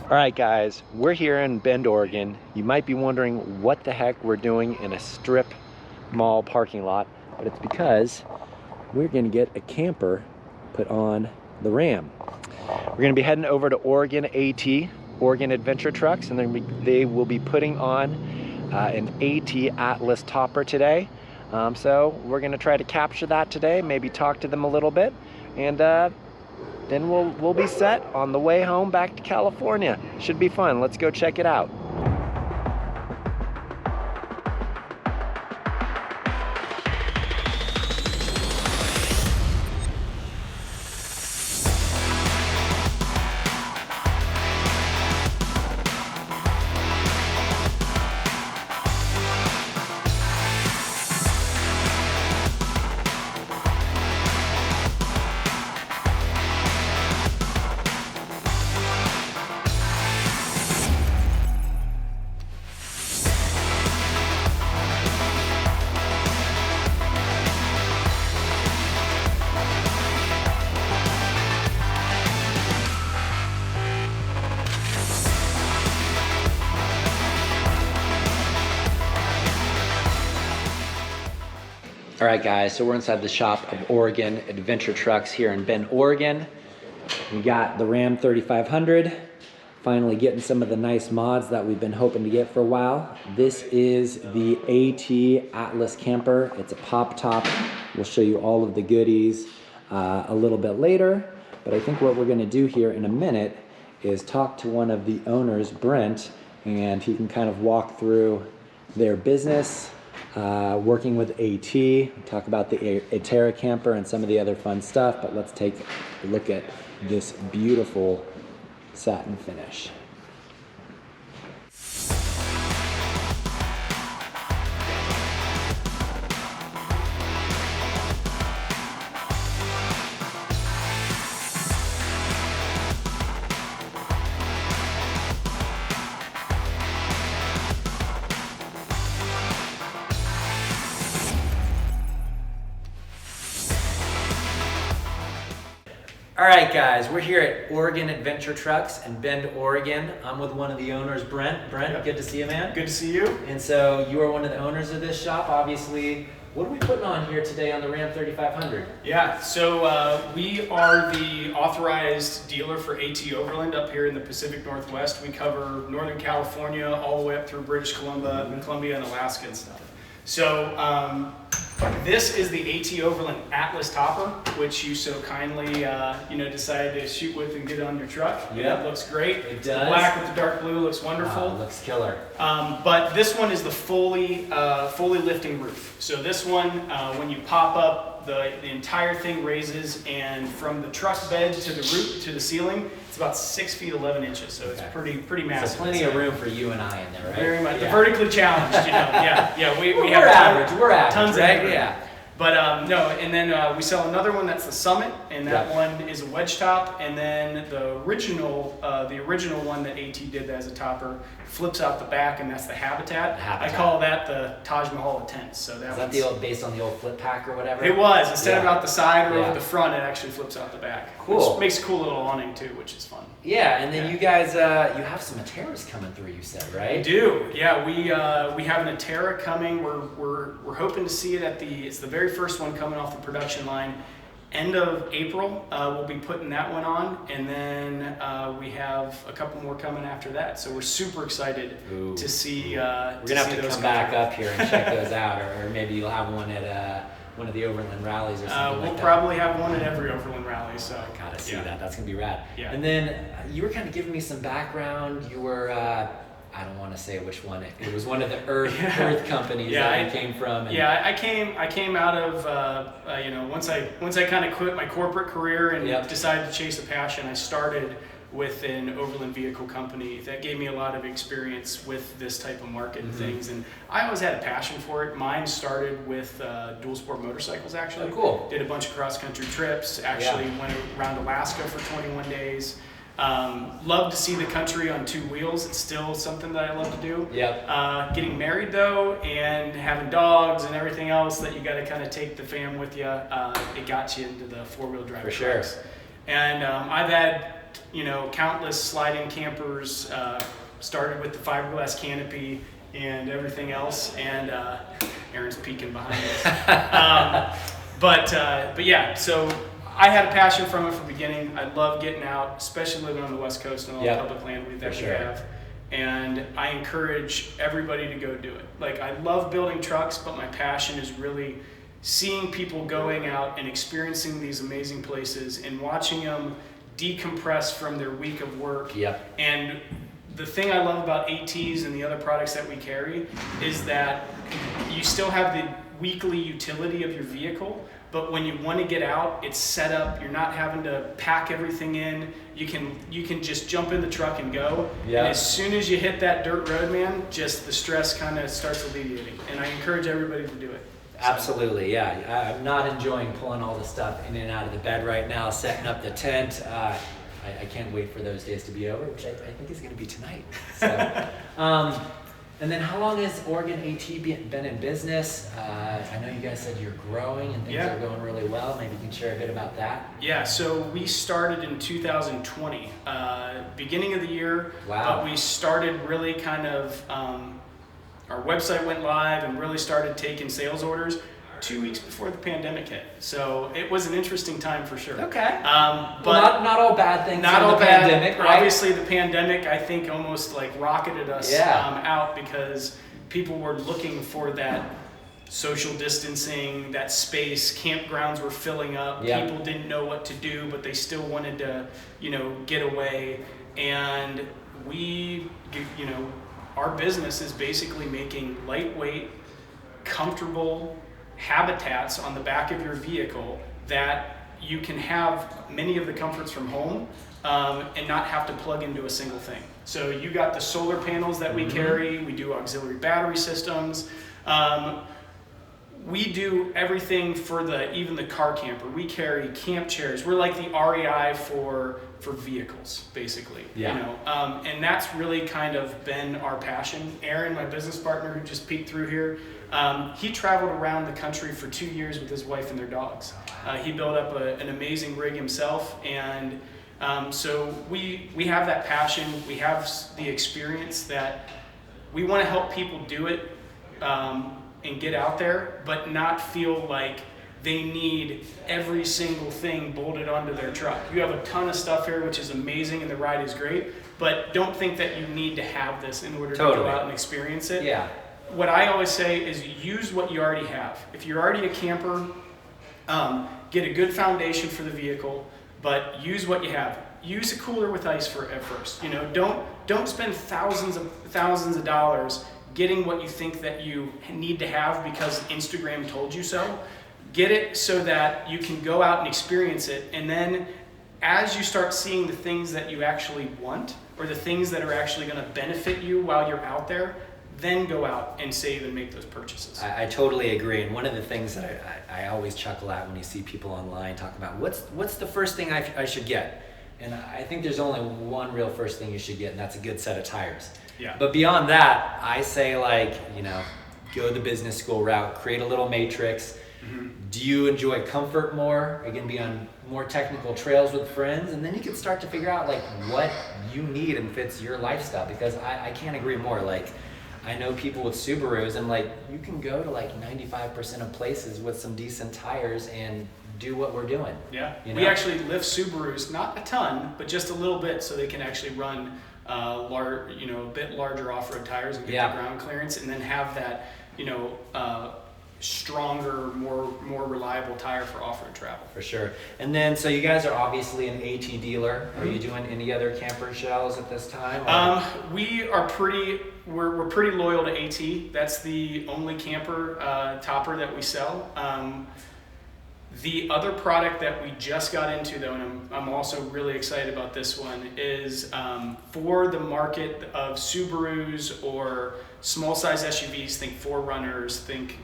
All right, guys, we're here in Bend, Oregon. You might be wondering what the heck we're doing in a strip mall parking lot, but it's because we're gonna get a camper put on the Ram. We're gonna be heading over to Oregon AT, Oregon Adventure Trucks, and they will be putting on an AT Atlas topper today. So we're gonna try to capture that today, maybe talk to them a little bit, and then we'll be set on the way home back to California. Should be fun. Let's go check it out. All right, guys, so we're inside the shop of Oregon Adventure Trucks here in Bend, Oregon. We got the Ram 3500, finally getting some of the nice mods that we've been hoping to get for a while. This is the AT Atlas camper. It's a pop top. We'll show you all of the goodies a little bit later, but I think what we're gonna do here in a minute is talk to one of the owners, Brent, and he can kind of walk through their business, working with AT, talk about the AT camper and some of the other fun stuff, but let's take a look at this beautiful satin finish. All right, guys, we're here at Oregon Adventure Trucks in Bend, Oregon. I'm with one of the owners, Brent. Brent, Yep. Good to see you, man. Good to see you. And so you are one of the owners of this shop, obviously. What are we putting on here today on the Ram 3500? Yeah, so we are the authorized dealer for AT Overland up here in the Pacific Northwest. We cover Northern California all the way up through British Columbia and Alaska and stuff. So this is the AT Overland Atlas topper, which you so kindly decided to shoot with and get on your truck. Yeah, it looks great. It does. The black with the dark blue looks wonderful. Wow, looks killer. But this one is the fully lifting roof. So this one, when you pop up, the entire thing raises, and from the truck bed to the roof to the ceiling, it's about 6 feet 11 inches. So it's pretty massive. So plenty of room for you and I in there, right? Very much. Yeah. Vertically challenged, Yeah. We We're have average. We're average, tons right? of Yeah. But no, and then we sell another one that's the Summit, and that Yep. one is a wedge top. And then the original one that AT did as a topper flips out the back, and that's the Habitat. Habitat. I call that the Taj Mahal of tents. So Is that the old, based on the old flip pack or whatever? It was. Instead of Yeah. out the side or Yeah. over the front, it actually flips out the back. Cool. Which makes a cool little awning too, which is fun. Yeah, and then Yeah. you guys, you have some Ateras coming through, you said, right? We do, yeah. We have an Atera coming. We're hoping to see it at it's the very first one coming off the production line. End of April, we'll be putting that one on, and then we have a couple more coming after that. So we're super excited Ooh. to see. We're gonna have to those come back through. up here and check those out, or maybe you'll have one at one of the Overland rallies or something We'll like that. probably have one at every Overland rally. So Gotta see yeah. that. That's gonna be rad. Yeah. And then you were kind of giving me some background. You were, I don't want to say which one. It was one of the Earth companies that you came from. And Yeah, I came out of once I kind of quit my corporate career and Yep. decided to chase a passion. I started with an overland vehicle company that gave me a lot of experience with this type of market and things, and I always had a passion for it. Mine started with dual sport motorcycles, actually. Oh, cool. Did a bunch of cross country trips, actually went around Alaska for 21 days. Love to see the country on two wheels. It's still something that I love to do. Yep. Getting married though, and having dogs and everything else that you got to kind of take the fam with you, it got you into the four-wheel drive For sure. trucks. And I've had countless sliding campers, started with the fiberglass canopy and everything else, and Aaron's peeking behind us. But yeah, so I had a passion from it from the beginning. I love getting out, especially living on the West Coast and all the public land that we have. And I encourage everybody to go do it. Like, I love building trucks, but my passion is really seeing people going out and experiencing these amazing places and watching them decompress from their week of work. And the thing I love about ATs and the other products that we carry is that you still have the weekly utility of your vehicle, but when you want to get out, it's set up. You're not having to pack everything in. You can just jump in the truck and go. And as soon as you hit that dirt road, man, just the stress kind of starts alleviating. And I encourage everybody to do it. Absolutely, yeah. I'm not enjoying pulling all the stuff in and out of the bed right now, setting up the tent. I can't wait for those days to be over, which I think is going to be tonight. So, and then how long has Oregon AT been in business? I know you guys said you're growing and things are going really well. Maybe you can share a bit about that. Yeah, so we started in 2020, beginning of the year. But we started really kind of, our website went live and really started taking sales orders 2 weeks before the pandemic hit. So it was an interesting time for sure. Okay. But well, not all bad things. Not all the bad. Pandemic, right? Obviously, the pandemic, I think, almost like rocketed us out because people were looking for that social distancing, that space. Campgrounds were filling up. People didn't know what to do, but they still wanted to, get away. And we, our business is basically making lightweight, comfortable habitats on the back of your vehicle that you can have many of the comforts from home and not have to plug into a single thing. So you got the solar panels that we carry, we do auxiliary battery systems, we do everything for even the car camper. We carry camp chairs. We're like the REI for vehicles, basically. And that's really kind of been our passion. Aaron, my business partner who just peeked through here, he traveled around the country for 2 years with his wife and their dogs. He built up an amazing rig himself, and so we have that passion. We have the experience that we want to help people do it and get out there, but not feel like they need every single thing bolted onto their truck. You have a ton of stuff here, which is amazing, and the ride is great, but don't think that you need to have this in order to go out and experience it. What I always say is use what you already have. If you're already a camper, get a good foundation for the vehicle, but use what you have. Use a cooler with ice at first. Don't spend thousands of dollars getting what you think that you need to have because Instagram told you so. Get it so that you can go out and experience it, and then as you start seeing the things that you actually want or the things that are actually going to benefit you while you're out there, then go out and save and make those purchases. I totally agree, and one of the things that I always chuckle at when you see people online talk about what's the first thing I should get, and I think there's only one real first thing you should get, and that's a good set of tires. But beyond that, I say go the business school route, create a little matrix. Do you enjoy comfort more? Are you gonna be on more technical trails with friends? And then you can start to figure out what you need and fits your lifestyle, because I can't agree more. I know people with Subarus, and you can go to 95% of places with some decent tires and do what we're doing. We actually lift Subarus, not a ton, but just a little bit, so they can actually run a bit larger off-road tires and get the ground clearance, and then have that stronger, more reliable tire for off-road travel. For sure. And then, so you guys are obviously an AT dealer. Are you doing any other camper shells at this time? We're pretty loyal to AT. That's the only camper topper that we sell. The other product that we just got into, though, and I'm also really excited about this one, is for the market of Subarus or small size SUVs. Think 4Runners, think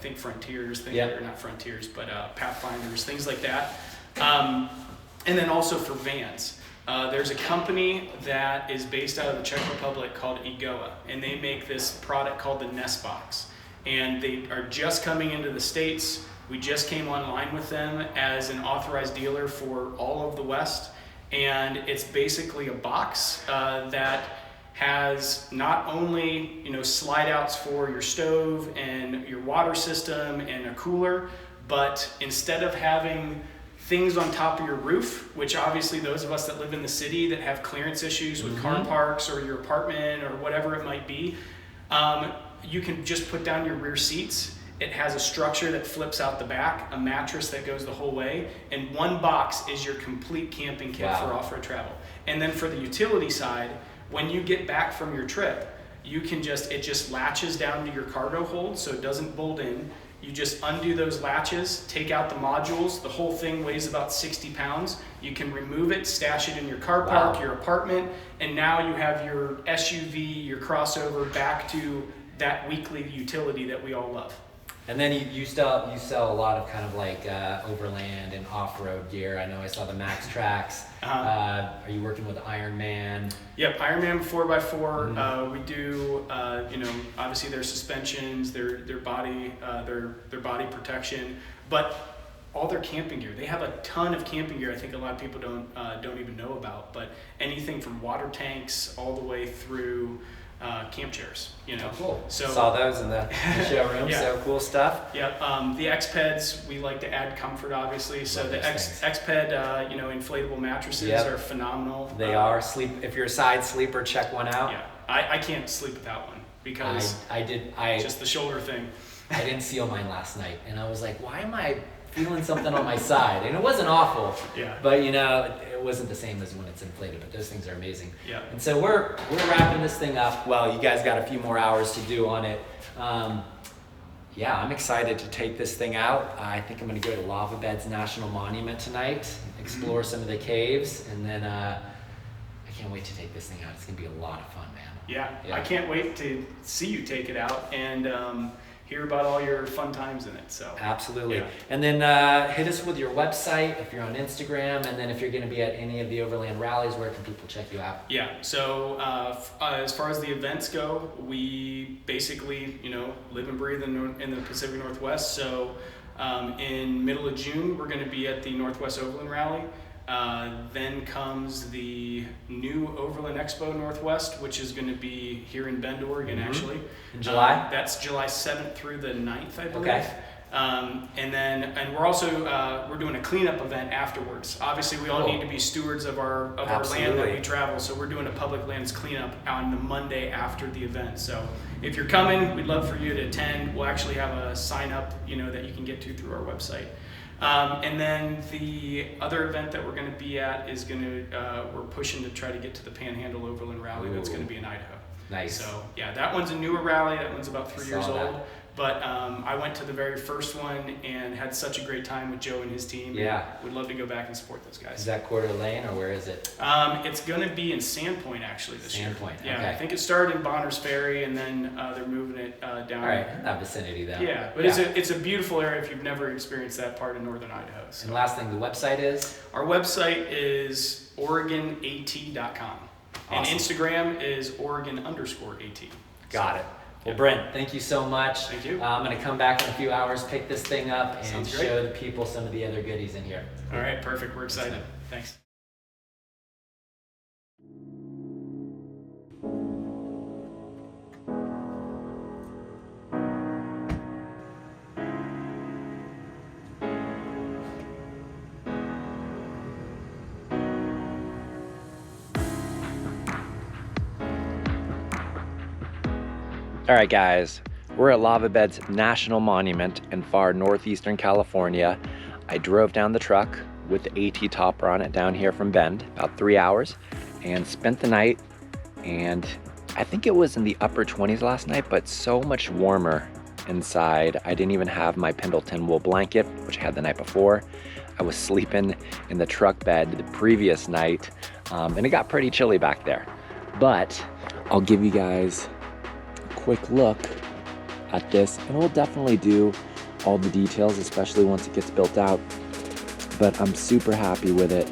think Frontiers, or not Frontiers, but Pathfinders, things like that. And then also for vans. There's a company that is based out of the Czech Republic called Egoa, and they make this product called the Nest Box. And they are just coming into the States. We just came online with them as an authorized dealer for all of the West, And it's basically a box that has not only, you know, slide outs for your stove and your water system and a cooler, but instead of having things on top of your roof, which obviously those of us that live in the city that have clearance issues with car parks or your apartment or whatever it might be, you can just put down your rear seats. It has a structure that flips out the back, a mattress that goes the whole way, and one box is your complete camping kit for off-road travel. And then for the utility side, when you get back from your trip, you can it just latches down to your cargo hold so it doesn't bolt in. You just undo those latches, take out the modules. The whole thing weighs about 60 pounds. You can remove it, stash it in your car park, your apartment, and now you have your SUV, your crossover back to that weekly utility that we all love. And then you sell a lot of kind of like overland and off-road gear. I know I saw the Max Tracks. Are you working with Ironman? Yep, Ironman 4x4. We do, you know, obviously their suspensions, their body, their body protection, but all their camping gear. They have a ton of camping gear. I think a lot of people don't even know about. But anything from water tanks all the way through camp chairs, you know. Oh, cool. So saw those in the showroom. So cool stuff. Yeah. The X-Peds, we like to add comfort, obviously. So the X-Ped, you know, inflatable mattresses are phenomenal. They are. If you're a side sleeper, check one out. Yeah. I can't sleep without one because just the shoulder thing. I didn't seal mine last night, and I was like, why am I feeling something on my side? And it wasn't awful. Yeah. But you know, it wasn't the same as when it's inflated, but those things are amazing. Yeah. And so we're wrapping this thing up. Well, you guys got a few more hours to do on it. Yeah, I'm excited to take this thing out. I think I'm gonna go to Lava Beds National Monument tonight, explore some of the caves, and then I can't wait to take this thing out. It's gonna be a lot of fun, man. Yeah. I can't wait to see you take it out and hear about all your fun times in it. So absolutely. Yeah. And then hit us with your website if you're on Instagram, and then if you're going to be at any of the Overland rallies, where can people check you out? Yeah. So as far as the events go, we basically, you know, live and breathe in the Pacific Northwest. So in middle of June, we're going to be at the Northwest Overland Rally. Then comes the new Overland Expo Northwest, which is going to be here in Bend, Oregon, actually. In July? That's July 7th through the 9th, I believe. Okay. And we're also, we're doing a cleanup event afterwards. Obviously, we all need to be stewards of our land that we travel, so we're doing a public lands cleanup on the Monday after the event. So if you're coming, we'd love for you to attend. We'll actually have a sign up, you know, that you can get to through our website. And then the other event that we're going to be at is we're pushing to try to get to the Panhandle Overland Rally. That's going to be in Idaho. Nice. So yeah, that one's a newer rally. That one's about 3 years old. But I went to the very first one and had such a great time with Joe and his team. Yeah. We'd love to go back and support those guys. Is that Coeur d'Alene or where is it? It's going to be in Sandpoint actually this year. Sandpoint, yeah. Okay. I think it started in Bonners Ferry and then they're moving it down. All right, in that vicinity though. Yeah, but it's a beautiful area if you've never experienced that part of northern Idaho. So. And last thing, the website is? Our website is OregonAT.com. Awesome. And Instagram is Oregon_AT. Got it. Well, Brent, thank you so much. Thank you. I'm going to come back in a few hours, pick this thing up, and show the people some of the other goodies in here. All right, perfect. We're excited. Thanks. All right, guys, we're at Lava Beds National Monument in far northeastern California. I drove down the truck with the AT topper on it down here from Bend, about 3 hours, and spent the night. And I think it was in the upper 20s last night, but so much warmer inside. I didn't even have my Pendleton wool blanket, which I had the night before. I was sleeping in the truck bed the previous night, and it got pretty chilly back there. But I'll give you guys quick look at this, and we'll definitely do all the details, especially once it gets built out. But I'm super happy with it.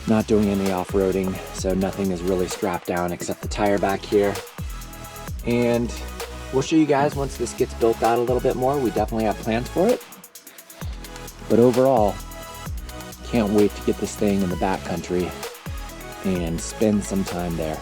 Not doing any off-roading, so nothing is really strapped down except the tire back here. And we'll show you guys once this gets built out a little bit more. We definitely have plans for it. But overall, Can't wait to get this thing in the backcountry and spend some time there.